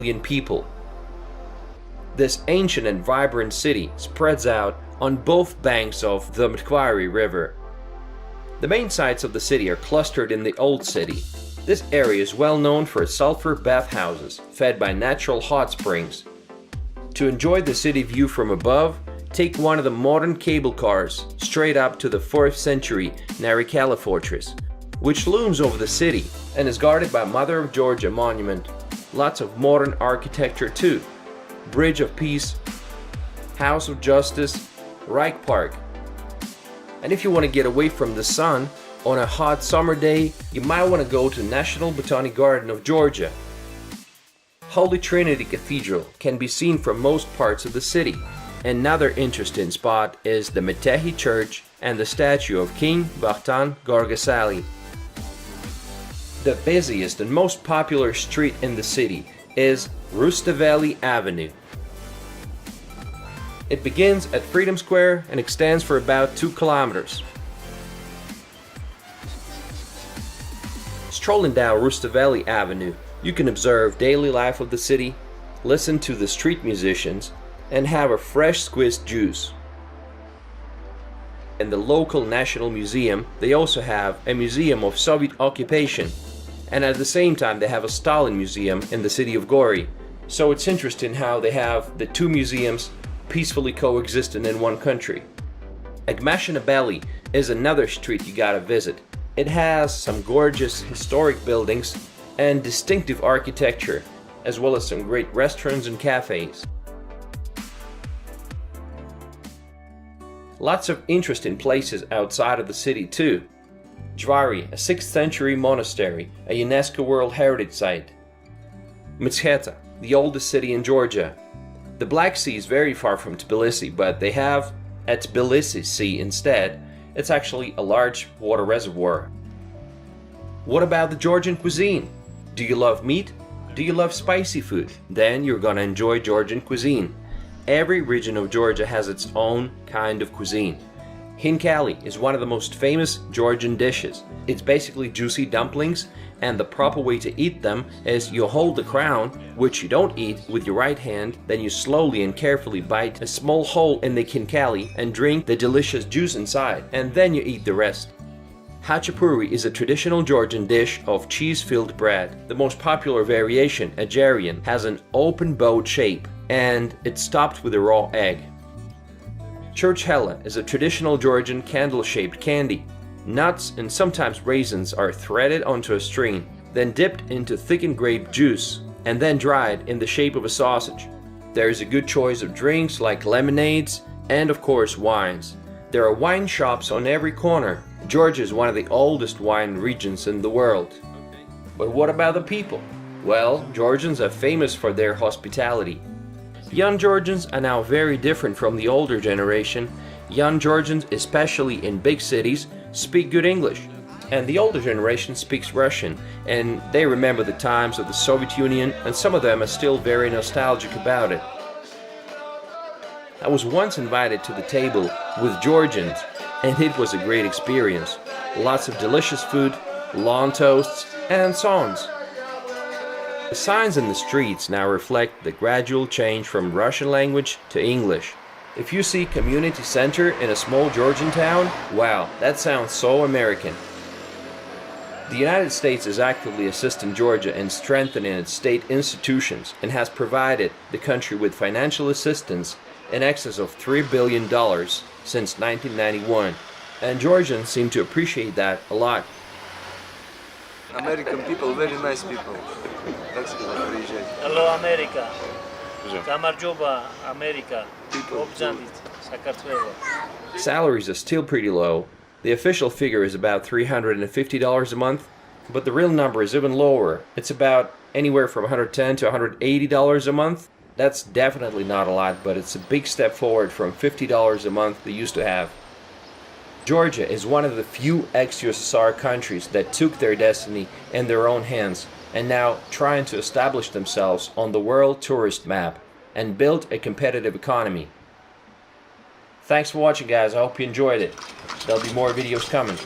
million people. This ancient and vibrant city spreads out on both banks of the Macquarie River. The main sites of the city are clustered in the Old City. This area is well known for its sulfur bathhouses, fed by natural hot springs. To enjoy the city view from above, take one of the modern cable cars straight up to the 4th century Narikala fortress, which looms over the city and is guarded by Mother of Georgia monument. Lots of modern architecture too. Bridge of Peace, House of Justice, Reich Park. And if you want to get away from the sun on a hot summer day, you might want to go to National Botanic Garden of Georgia. Holy Trinity Cathedral can be seen from most parts of the city. Another interesting spot is the Metehi Church and the statue of King Vakhtang Gorgasali. The busiest and most popular street in the city is Rustaveli Avenue. It begins at Freedom Square and extends for about 2 kilometers. Strolling down Rustaveli Avenue, you can observe daily life of the city, listen to the street musicians, and have a fresh squeezed juice. In the local National Museum, they also have a museum of Soviet occupation, and at the same time they have a Stalin museum in the city of Gori. So it's interesting how they have the two museums peacefully coexisting in one country. Agmashinabeli is another street you gotta visit. It has some gorgeous historic buildings and distinctive architecture, as well as some great restaurants and cafes. Lots of interesting places outside of the city too. Jvari, a 6th century monastery, a UNESCO World Heritage Site. Mtsheta, the oldest city in Georgia. The Black Sea is very far from Tbilisi, but they have a Tbilisi Sea instead. It's actually a large water reservoir. What about the Georgian cuisine? Do you love meat? Do you love spicy food? Then you're gonna enjoy Georgian cuisine. Every region of Georgia has its own kind of cuisine. Hinkali is one of the most famous Georgian dishes. It's basically juicy dumplings, and the proper way to eat them is you hold the crown, which you don't eat, with your right hand, then you slowly and carefully bite a small hole in the hinkali and drink the delicious juice inside, and then you eat the rest. Khachapuri is a traditional Georgian dish of cheese-filled bread. The most popular variation, Ajarian, has an open bowed shape, and it's topped with a raw egg. Churchhella is a traditional Georgian candle-shaped candy. Nuts and sometimes raisins are threaded onto a string, then dipped into thickened grape juice, and then dried in the shape of a sausage. There is a good choice of drinks like lemonades and of course wines. There are wine shops on every corner. Georgia is one of the oldest wine regions in the world. But what about the people? Well, Georgians are famous for their hospitality. Young Georgians are now very different from the older generation. Young Georgians, especially in big cities, speak good English. And the older generation speaks Russian, and they remember the times of the Soviet Union, and some of them are still very nostalgic about it. I was once invited to the table with Georgians, and it was a great experience. Lots of delicious food, lawn toasts, and songs. The signs in the streets now reflect the gradual change from Russian language to English. If you see community center in a small Georgian town, wow, that sounds so American. The United States is actively assisting Georgia in strengthening its state institutions and has provided the country with financial assistance in excess of $3 billion since 1991, and Georgians seem to appreciate that a lot. American people, very nice people. Hello, America. Kamarjoba, America. Salaries are still pretty low. The official figure is about $350 a month, but the real number is even lower. It's about anywhere from $110 to $180 a month. That's definitely not a lot, but it's a big step forward from $50 a month they used to have. Georgia is one of the few ex-USSR countries that took their destiny in their own hands and now trying to establish themselves on the world tourist map and build a competitive economy. Thanks for watching, guys. I hope you enjoyed it. There'll be more videos coming.